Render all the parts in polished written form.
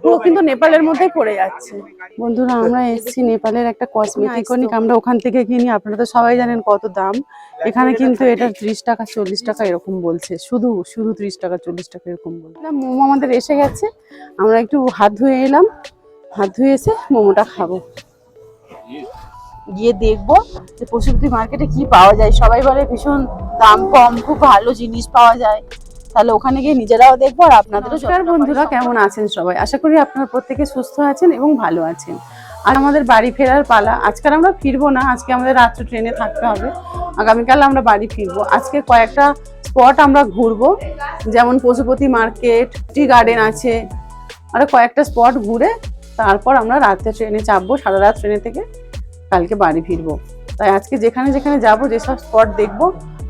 পুরো কিন্তু নেপালের মধ্যেই পড়ে যাচ্ছে। বন্ধুরা আমরা এসেছি নেপালের একটা কসমেটিক, আমরা ওখান থেকে কিনি। আপনারা তো সবাই জানেন কত দাম। এখানে কিন্তু এটা 30 টাকা 40 টাকা এরকম বলছে, শুধু শুধু 30 টাকা 40 টাকা এরকম বলছে। মোমো আমাদের এসে গেছে, আমরা একটু হাত ধুয়ে এলাম, হাত ধুয়ে এসে মোমোটা খাবো। গিয়ে দেখবো যে পশুপতি মার্কেটে কি পাওয়া যায়। সবাই বলে ভীষণ দাম কম, খুব ভালো জিনিস পাওয়া যায়। তাহলে ওখানে গিয়ে নিজেরাও দেখবো আর আপনাদেরও। নমস্কার বন্ধুরা, কেমন আছেন সবাই? আশা করি আপনারা প্রত্যেকে সুস্থ আছেন এবং ভালো আছেন। আর আমাদের বাড়ি ফেরার পালা। আজকাল আমরা ফিরবো না, আজকে আমাদের রাত্রে ট্রেনে থাকতে হবে। আগামীকাল আমরা বাড়ি ফিরবো। আজকে কয়েকটা স্পট আমরা ঘুরবো, যেমন পশুপতি মার্কেট, টি গার্ডেন আছে, আর কয়েকটা স্পট ঘুরে তারপর আমরা রাতে ট্রেনে চাপবো। সারা রাত ট্রেনে থেকে কালকে বাড়ি ফিরবো। তাই আজকে যেখানে যেখানে যাবো, যেসব স্পট দেখবো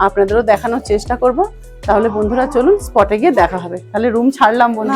আপনাদেরও দেখানোর চেষ্টা করব। তাহলে বন্ধুরা চলুন স্পটে গিয়ে দেখা হবে। তাহলে রুম ছাড়লাম বন্ধু।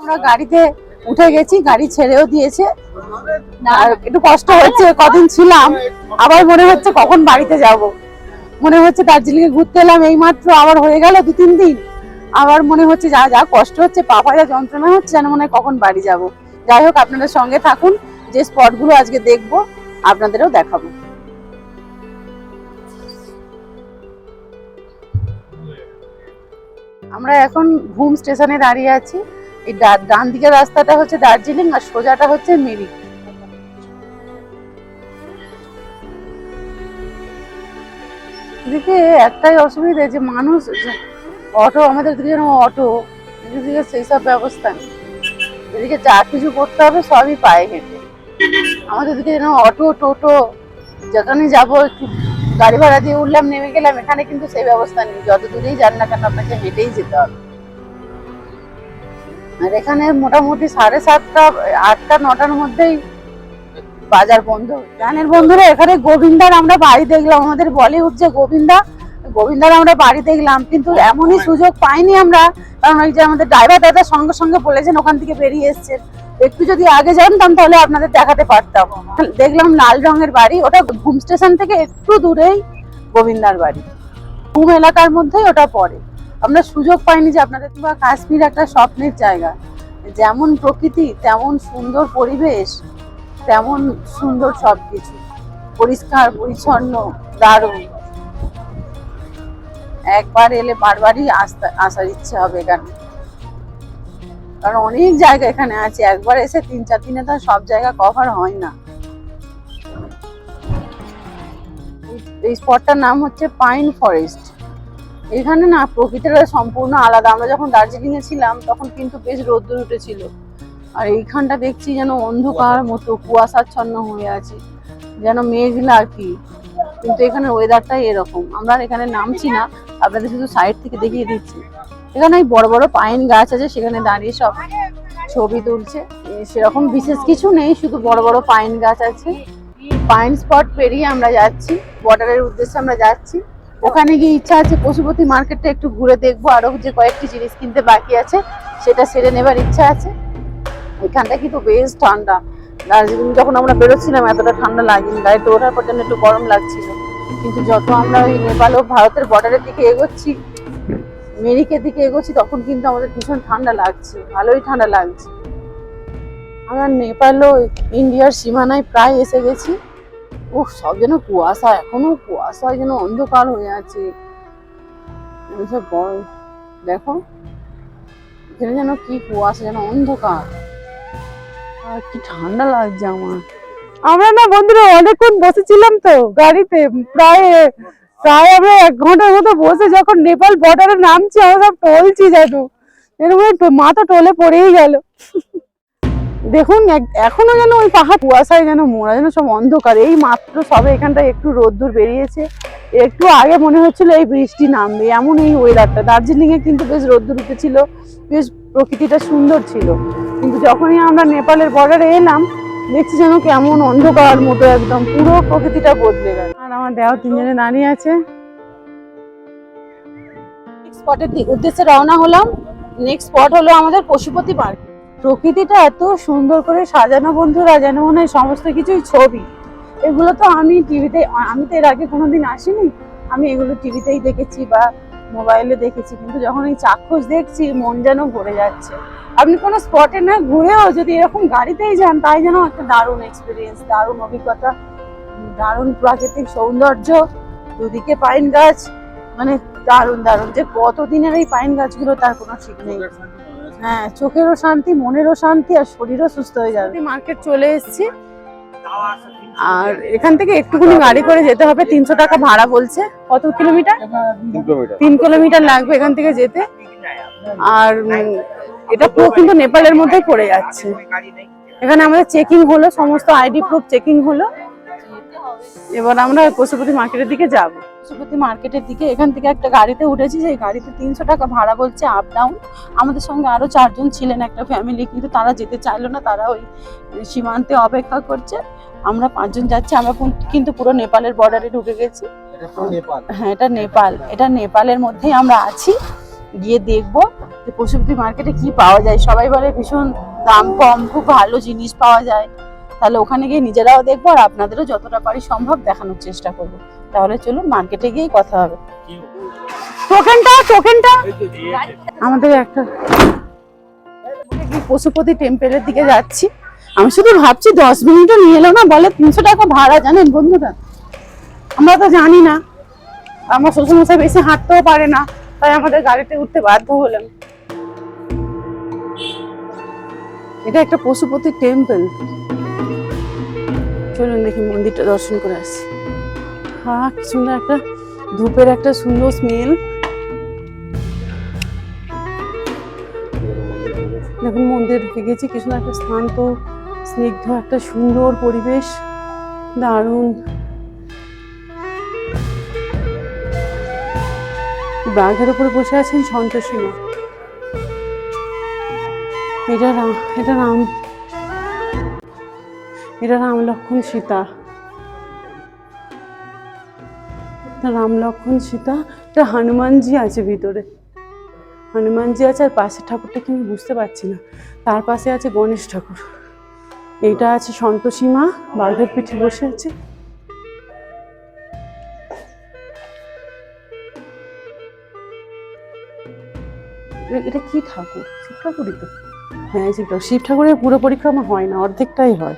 আমরা গাড়িতে উঠে গেছি, গাড়ি ছেড়েও দিয়েছে। আর একটু কষ্ট হচ্ছে, কদিন ছিলাম, আবার মনে হচ্ছে কখন বাড়িতে যাব। মনে হচ্ছে দার্জিলিং এ ঘুরতে এলাম এই মাত্র, আবার হয়ে গেল 2-3 দিন। আবার মনে হচ্ছে যা যা কষ্ট হচ্ছে, পা পায়ে যন্ত্রণা হচ্ছে, যেন মনে হয় কখন বাড়ি যাব। যাই হোক, আপনাদের সঙ্গে থাকুন, যে স্পটগুলো আজকে দেখবো আপনাদেরও দেখাবো। আমরা এখন ঘুম স্টেশনে দাঁড়িয়ে আছি। এই ডান দিকের রাস্তাটা হচ্ছে দার্জিলিং আর সোজাটা হচ্ছে মিরিক। এদিকে একটাই অসুবিধা যে মানুষ, অটো, আমাদের দিকে যেন অটো, এদিকে সেই সব ব্যবস্থা নেই। এদিকে যা কিছু করতে হবে সবই পায়ে হেঁটে। আমাদের দিকে যেন অটো, টোটো, যেখানে যাবো একটু গাড়ি ভাড়া দিয়ে উঠলাম, নেমে গেলাম, এখানে কিন্তু সেই ব্যবস্থা নেই। যত দূরেই যান না কেন আপনাকে হেঁটেই যেতে হবে। আর এখানে মোটামুটি 7:30, 8টা, 9টার মধ্যেই বাজার বন্ধ। জানেন বন্ধুরা, এখানে গোবিন্দার আমরা বাড়ি দেখলাম, আমাদের বলিউড যে গোবিন্দার আমরা বাড়ি দেখলাম, কিন্তু এমনই সুযোগ পাইনি আমরা। কারণ ওই যে আমাদের ড্রাইভার দাদা সঙ্গে সঙ্গে বলেছেন ওখান থেকে বেরিয়ে এসছেন, একটু যদি আগে জানতাম তাহলে আপনাদের দেখাতে পারতাম। দেখলাম লাল রঙের বাড়ি, ওটা ঘুম স্টেশন থেকে একটু দূরেই গোবিন্দার বাড়ি, ঘুম এলাকার মধ্যেই ওটা পড়ে। আমরা সুযোগ পাইনি যে আপনাদের। কাশ্মীর একটা স্বপ্নের জায়গা, যেমন প্রকৃতি তেমন সুন্দর পরিবেশ, তেমন সুন্দর সবকিছু, পরিষ্কার পরিচ্ছন্ন, দারুণ। একবার এলে বারবারই আসার ইচ্ছে হবে এখানে, কারণ অনেক জায়গা এখানে আছে। একবার এসে 3-4 দিনে তো সব জায়গা কভার হয় না। এই স্পটটার নাম হচ্ছে পাইন ফরেস্ট। এখানে না প্রকৃতিটা সম্পূর্ণ আলাদা। আমরা যখন দার্জিলিং এ ছিলাম তখন কিন্তু বেশ রোদ্দুর উঠেছিল, আর এইখানটা দেখছি যেন অন্ধকার মতো, কুয়াশাচ্ছন্ন হয়ে আছে, যেন মেঘলা আর কি। কিন্তু এখানে ওয়েদারটাই এরকম। আমরা এখানে নামছি না, আপনাদের শুধু সাইড থেকে দেখিয়ে দিচ্ছি। এখানে বড় বড় পাইন গাছ আছে, সেখানে দাঁড়িয়ে সব ছবি তুলছে। সেরকম বিশেষ কিছু নেই, শুধু বড় বড় পাইন গাছ আছে। পাইন স্পট পেরিয়ে আমরা যাচ্ছি, বর্ডারের উদ্দেশ্যে আমরা যাচ্ছি। ওখানে গিয়ে ইচ্ছা আছে পশুপতি মার্কেটটা একটু ঘুরে দেখবো, আরো যে কয়েকটি জিনিস কিনতে বাকি আছে সেটা সেরে নেবার ইচ্ছা আছে। এখানটা কিন্তু বেশ ঠান্ডা। দার্জিলিং যখন আমরা বেরোচ্ছিলাম এতটা ঠান্ডা লাগেনি, গাড়িতে ওঠার পর যেন একটু গরম লাগছিল। কিন্তু যত আমরা ওই নেপাল ও ভারতের বর্ডারের দিকে এগোচ্ছি, মেরিকের দিকে এগোচ্ছি, তখন কিন্তু আমাদের ভীষণ ঠান্ডা লাগছে, ভালোই ঠান্ডা লাগছে। আমরা নেপাল ও ইন্ডিয়ার সীমানায় প্রায় এসে গেছি। উফ, সব যেন কুয়াশা, এখনো কুয়াশায় যেন অন্ধকার হয়ে আছে। সব দেখো এখানে যেন কি কুয়াশা, যেন অন্ধকার, আর কি ঠান্ডা লাগছে আমার। আমরা না বন্ধুরা অনেকক্ষণ বসেছিলাম তো গাড়িতে, প্রায় প্রায় আমরা 1 ঘন্টার মতো বসে যখন নেপাল বর্ডারে নামছি আমরা সব টলছি, জানো এরকম মাথা টলে পড়েই গেল। দেখুন এখনো যেন ওই পাহাড় কুয়াশায় যেন মোড়া, যেন সব অন্ধকার। এই মাত্র সবে এখানটায় একটু রোদ্দুর বেরিয়েছে, একটু আগে মনে হচ্ছিল এই বৃষ্টি নামবে, এমন এই ওয়েদারটা। দার্জিলিং এ কিন্তু বেশ রোদ্দুর উঠেছিল, বেশ প্রকৃতিটা সুন্দর ছিল, কিন্তু যখনই আমরা নেপালের বর্ডারে এলাম দেখছি যেন কেমন অন্ধকার মতো, একদম পুরো প্রকৃতিটা বদলে গেল। আর আমার দেওয়া 3 জনে দাঁড়িয়ে আছে। স্পটের উদ্দেশ্যে রওনা হলাম। নেক্সট স্পট হলো আমাদের পশুপতি পার্ক। প্রকৃতিটা এত সুন্দর করে সাজানো বন্ধুরা, যেন মনে হয় সমস্ত কিছুই ছবি। এগুলো তো আমি টিভিতে, আমি তো এর আগে কোনোদিন আসিনি, আমি এগুলো টিভিতেই দেখেছি বা মোবাইলে দেখেছি, কিন্তু যখন এই চাক্ষুষ দেখছি মন যেন ভরে যাচ্ছে। আপনি কোনো স্পটে না ঘুরেও যদি এরকম গাড়িতেই যান, তাই যেন একটা দারুণ এক্সপিরিয়েন্স, দারুণ অভিজ্ঞতা, দারুণ প্রাকৃতিক সৌন্দর্য, দুদিকে পাইন গাছ, মানে দারুণ দারুণ। যে কতদিনের এই পাইন গাছগুলো তার কোনো ঠিক নেই। হ্যাঁ, চোখেরও শান্তি, মনেরও শান্তি, আর শরীরও সুস্থ হয়ে যাবে। মার্কেট চলে এসেছি, আর এখান থেকে একটুখানি গাড়ি করে যেতে হবে, 300 টাকা ভাড়া বলছে। কত কিলোমিটার? 3 কিলোমিটার লাগবে এখান থেকে যেতে। আর এটা পুরো কিন্তু নেপালের মধ্যেই পড়ে যাচ্ছে। এখানে আমাদের চেকিং হলো, সমস্ত আইডি প্রুফ চেকিং হলো। এবার আমরা পশুপতি মার্কেটের দিকে যাব। পশুপতি মার্কেটের দিকে এখান থেকে একটা গাড়িতে উঠেছি, সেই গাড়িতে 300 টাকা ভাড়া বলছে আপ ডাউন। আমাদের সঙ্গে আরো 4 জন ছিলেন, একটা ফ্যামিলি, কিন্তু তারা যেতে চাইলো না, তারা ওই সীমান্তে অপেক্ষা করছে। আমরা 5 জন যাচ্ছি। আমরা কিন্তু পুরো নেপালের বর্ডারে ঢুকে গেছি। হ্যাঁ, এটা নেপাল, এটা নেপালের মধ্যেই আমরা আছি। গিয়ে দেখবো যে পশুপতি মার্কেটে কি পাওয়া যায়। সবাই বলে ভীষণ দাম কম, খুব ভালো জিনিস পাওয়া যায়। তাহলে ওখানে গিয়ে নিজেরাও দেখবো, আর আপনাদেরও যতটা পারি সম্ভব দেখানোর চেষ্টা করবো। তাহলে চলুন মার্কেটে গিয়েই কথা হবে। টোকেনটা আমাদের একটা পশুপতি টেম্পলের দিকে যাচ্ছি। আমি শুধু ভাবছি 10 মিনিটও নিয়ে এলো না, বলে 300 টাকা ভাড়া। জানেন বন্ধুরা, আমরা তো জানি না, আমার শ্বশুরমশাই বেশি হাঁটতেও পারে না, তাই আমাদের গাড়িতে উঠতে বাধ্য হলাম। এটা একটা পশুপতি টেম্পল। চলুন দেখি মন্দিরটা দর্শন করে আসি। হ্যাঁ, কি সুন্দর একটা ধূপের একটা সুন্দর স্মেল। দেখুন মন্দিরে ঢুকে গেছি, কি সুন্দর একটা শান্ত স্নিগ্ধ একটা সুন্দর পরিবেশ, দারুণ। বাঘের উপরে বসে আছেন সন্তোষী মা। এটা রাম লক্ষ্মণ সীতা। রাম লক্ষ্মণ সীতা। এটা হনুমানজি আছে ভিতরে, হনুমানজি আছে। আর পাশের ঠাকুরটা কি আমি বুঝতে পারছি না, তার পাশে আছে গণেশ ঠাকুর। এইটা আছে সন্তোষী মা, বাঘের পিঠে বসে আছে। এটা কি ঠাকুর? শিব ঠাকুরই তো। হ্যাঁ, শিব ঠাকুরের পুরো পরিক্রমা হয় না, অর্ধেকটাই হয়।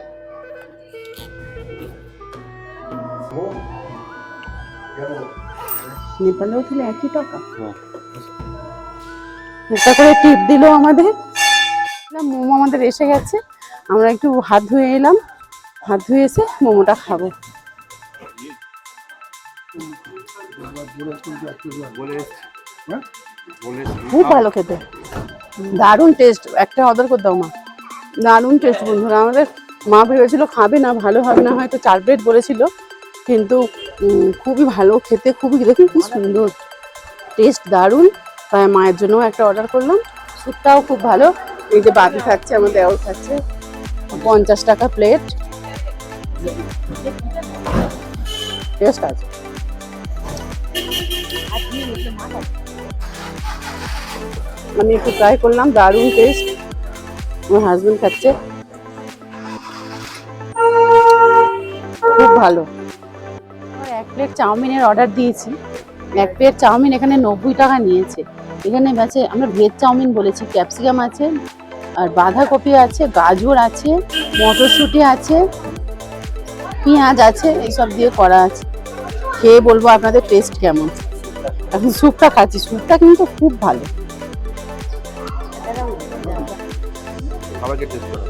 নেপালেও তাহলে একই টাকা। একটা করে টিপ দিল আমাদের। মোমো আমাদের এসে গেছে, আমরা একটু হাত ধুয়ে এলাম, হাত ধুয়ে এসে মোমোটা খাবো। খুব ভালো খেতে, দারুণ টেস্ট। একটা অর্ডার করে দাও মা, দারুণ টেস্ট বন্ধুরা। আমাদের মা ভেবেছিল খাবে না, ভালো হবে না, হয়তো 4 প্লেট বলেছিল, কিন্তু খুবই ভালো খেতে, খুবই। দেখুন কি সুন্দর টেস্ট, দারুণ। তাই মায়ের জন্য একটা অর্ডার করলাম। স্যুপটাও খুব ভালো। এই যে বাবি খাচ্ছে, আমার দেওর খাচ্ছে। 50 টাকা প্লেট, টেস্ট আছে। আমি একটু ট্রাই করলাম, দারুণ টেস্ট। আমার হাজবেন্ড খাচ্ছে, খুব ভালো। 1 প্লেট চাউমিনের অর্ডার দিয়েছি। 1 প্লেট চাউমিন এখানে 90 টাকা নিয়েছে। এখানে আছে, আমরা ভেজ চাউমিন বলেছি, ক্যাপসিকাম আছে, আর বাঁধাকপি আছে, গাজর আছে, মটরশুঁটি আছে, পেঁয়াজ আছে, এইসব দিয়ে করা আছে। খেয়ে বলবো আপনাদের টেস্ট কেমন। এখন স্যুপটা খাচ্ছি, স্যুপটা কিন্তু খুব ভালো। সবাইকে টেস্ট করো।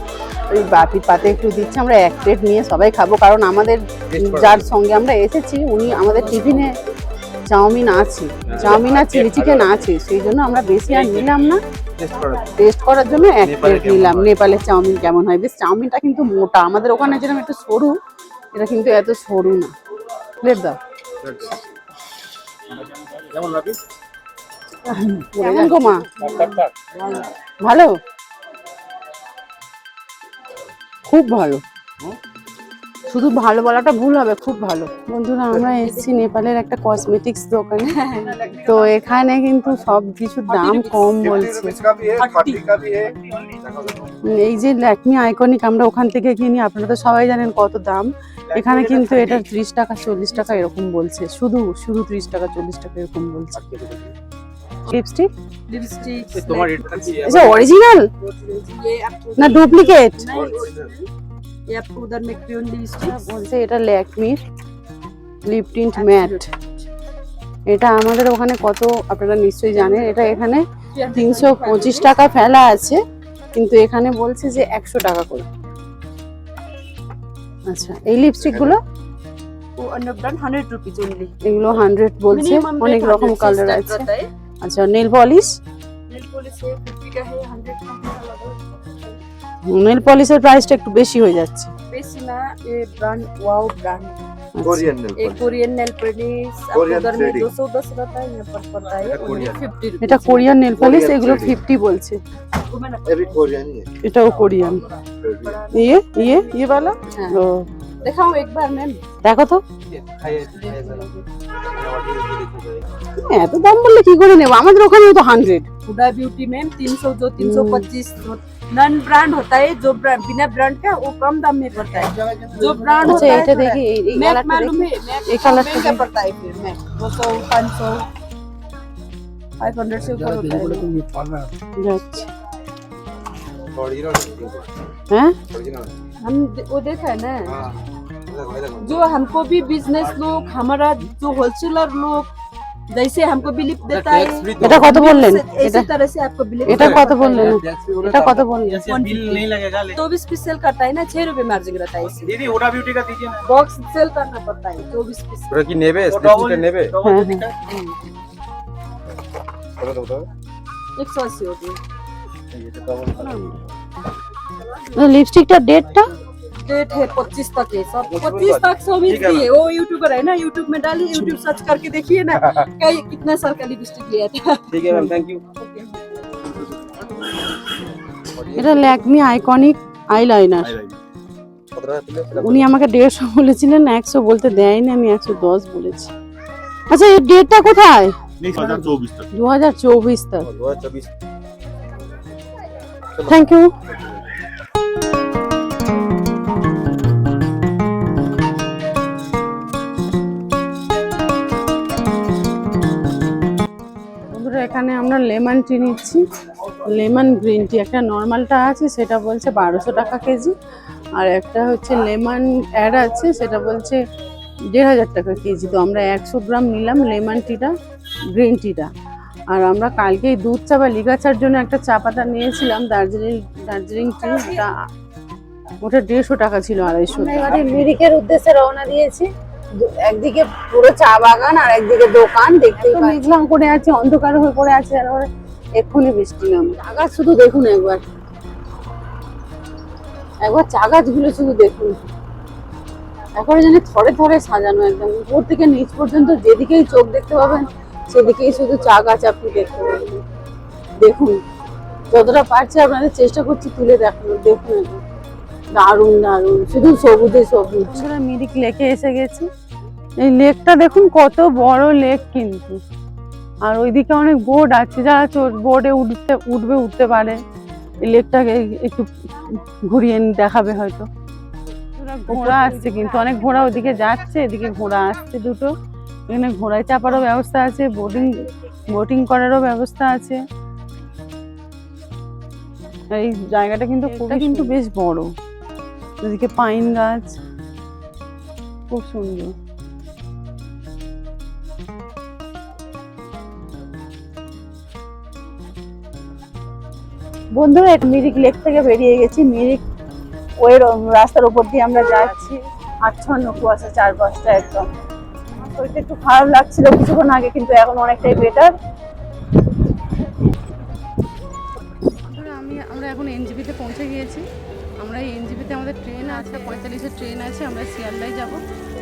ওই বাপির পাতে একটু দিচ্ছে, আমরা এক প্লেট নিয়ে সবাই খাবো, কারণ আমাদের যার সঙ্গে আমরা এসেছি উনি আমাদের টিফিনে চাউমিন আছে, চাউমিন আর চিলি চিকেন আছে, সেই জন্য আমরা বেশি আর নিলাম না, টেস্ট করার জন্য এক প্লেট নিলাম। নেপালের চাউমিন কেমন হয়, বেশ চাউমিনটা কিন্তু মোটা, আমাদের ওখানে যেরকম একটু সরু, এটা কিন্তু এত সরু না। প্লেট দাও। কেমন গো মা? ভালো, খুব ভালো, শুধু ভালো বলাটা ভুল হবে, খুব ভালো। বন্ধুরা আমরা এসেছি নেপালের একটা কসমেটিক্স দোকানে, তো এখানে কিন্তু সব কিছুর দাম কম বলছে। এই যে ল্যাকমি আইকনিক আমরা ওখান থেকে কিনি, আপনারা তো সবাই জানেন কত দাম, এখানে কিন্তু এটা 30 টাকা 40 টাকা এরকম বলছে, শুধু 30 টাকা 40 টাকা এরকম বলছে। লিপস্টিক তোমার এটা অরিজিনাল না ডুপ্লিকেট? ये आपको उधर में क्रेयॉन लिपस्टिक বলছে এটা ল্যাকমির লিপ টিন্ট ম্যাট। এটা আমাদের ওখানে কত আপনারা নিশ্চয়ই জানেন, এটা এখানে 325 টাকা ফেলা আছে, কিন্তু এখানে বলছে যে 100 টাকা করে। আচ্ছা এই লিপস্টিক গুলো वो अन्य ब्रांड 100 रुपीस ओनली। এগুলো 100 বলছে, অনেক রকম কালার আছে। আচ্ছা নেল পলিশ, नेल पॉलिश है 50 का है, 100 का है। নেল পলিশের প্রাইসটা একটু বেশি হয়ে যাচ্ছে। बेसी ना ये brand wow brand Korean nail एक कोरियन नेल पॉलिश आपको उधर में 210 रहता है, यहाँ पर पड़ता है 50 रुपीस। এটা কোরিয়ান নেল পলিশ, এগুলো 50 বলছে। ये भी कोरियन ही है। এটাও কোরিয়ান। ये वाला ও दिखाओ एक बार मैम, দেখো তো এত দাম বললে কি করে নেব, আমাদের ওখানেও তো 100। हुडा ब्यूटी मैम 300 जो 325 नॉन ब्रांड होता है, जो ब्रांड बिना ब्रांड का वो कम दाम में पड़ता है, जो ब्रांड अच्छा होता है এটা দেখি এই मैक কালারটা मालूम দেখি, है मैक এই কালারটা महंगा पड़ता है, फिर मैक 200 500 500 से ऊपर होता है। যাচ্ছে ओरिजिनल হ্যাঁ ओरिजिनल हम वो देखा है ना, जो हमको भी बिजनेस लोग, हमारा जो होलसेलर लोग जैसे हमको बिलीफ देता है, এটা কত বললেন? ऐसी এটা तरह से आपको बिलीफ এটা কত বললেন? এটা কত বললেন? बिल नहीं लगेगा लेकिन 24 पीस सेल करता है ना, 6 रुपए मार्जिन रहता है इसमें। दीदी हुडा ब्यूटी का दीजिए ना। बॉक्स सेल करना पड़ता है 24 पीस। ওটা কি নেবে वो স্পেসিফিক নেবে डबल हाँ, दिखा। বলো তো 180 हो गई। লিপস্টিকটা ডেটটা डेट है 25 तक है, सब 25 तक सब मिलती है। वो यूट्यूबर है ना, यूट्यूब में डालिए, यूट्यूब सर्च करके देखिए ना कई कितना साल का लिपस्टिक लिया था। ঠিক আছে ম্যাম থ্যাংক ইউ। এটা ল্যাকমি আইকনিক আইলাইনার। কত টাকা দিলে সেটা উনি আমাকে 150 বলেছিলেন, 100 বলতে দেয়নি, আমি 110 বলেছি। আচ্ছা এই ডেটটা কোথায়? 2024 तक। 2024 तक। 2024 থ্যাংক ইউ। বন্ধুরা এখানে আমরা লেমন টি নিচ্ছি, লেমন গ্রিন টি। একটা নর্মালটা আছে সেটা বলছে 1200 টাকা কেজি, আর একটা হচ্ছে লেমন অ্যাড আছে সেটা বলছে 1500 টাকা কেজি। তো আমরা 100 গ্রাম নিলাম লেমন টিটা, গ্রিন টিটা। আর আমরা কালকেই দুধ চা বা লিগাচার জন্য একটা চা পাতা নিয়েছিলাম, দার্জিলিং টি, ওটা 150 টাকা ছিল, 250 টাকা। এবারে মিরিকের উদ্দেশ্যে রওনা দিয়েছি, একদিকে পুরো চা বাগান আর একদিকে দোকান, দেখতেই মেঘলাম করে আছে, অন্ধকার হয়ে পড়ে আছে, আর এক্ষুনি বৃষ্টি নামবে। চা গাছ শুধু দেখুন একবার চা গাছগুলো শুধু দেখুন, একবারে যেন থরে থরে সাজানো, একদম উপর থেকে নিচ পর্যন্ত যেদিকেই চোখ দেখতে পাবেন সেদিকেই শুধু চা গাছ আপনি দেখতে পাবেন। দেখুন যতটা পারছি আপনাদের চেষ্টা করছি তুলে দেখানোর, দেখুন দারুণ দারুণ, শুধু সবুজে সবুজ। আমরা মিরিক লেকে এসে গেছি, এই লেকটা দেখুন কত বড় লেক কিন্তু, আর ওইদিকে অনেক বোট আছে, যারা বোর্ডে উঠতে পারে। এই লেকটাকে একটু ঘুরিয়ে দেখাবে হয়তো। ঘোড়া আসছে কিন্তু, অনেক ঘোড়া ওদিকে যাচ্ছে, এদিকে ঘোড়া আসছে দুটো। এখানে ঘোড়ায় চাপারও ব্যবস্থা আছে, বোটিং করারও ব্যবস্থা আছে। এই জায়গাটা কিন্তু বেশ বড়, এদিকে পাইন গাছ, খুব সুন্দর। বন্ধুরা মিরিক লেক থেকে বেরিয়ে গেছি। মিরিক ওই রাস্তার উপর দিয়ে আমরা যাচ্ছি। আচ্ছন্ন কুয়াশা চারপাশটা একদম। আমার শরীরটা একটু খারাপ লাগছিল কিছুক্ষণ আগে, কিন্তু এখন অনেকটাই বেটার। আমরা এখন এনজিপিতে পৌঁছে গিয়েছি। আমরা এই এনজিপিতে আমাদের ট্রেন আছে, 45-এর ট্রেন আছে। আমরা শিয়ালদায় যাব,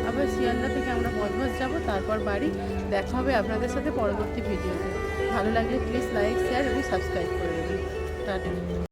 আবার শিয়ালদা থেকে আমরা বজবজ যাব, তারপর বাড়ি। দেখা হবে আপনাদের সাথে পরবর্তী ভিডিওতে। ভালো লাগলে প্লিজ লাইক, শেয়ার এবং সাবস্ক্রাইব করে দেবেন। টাটা।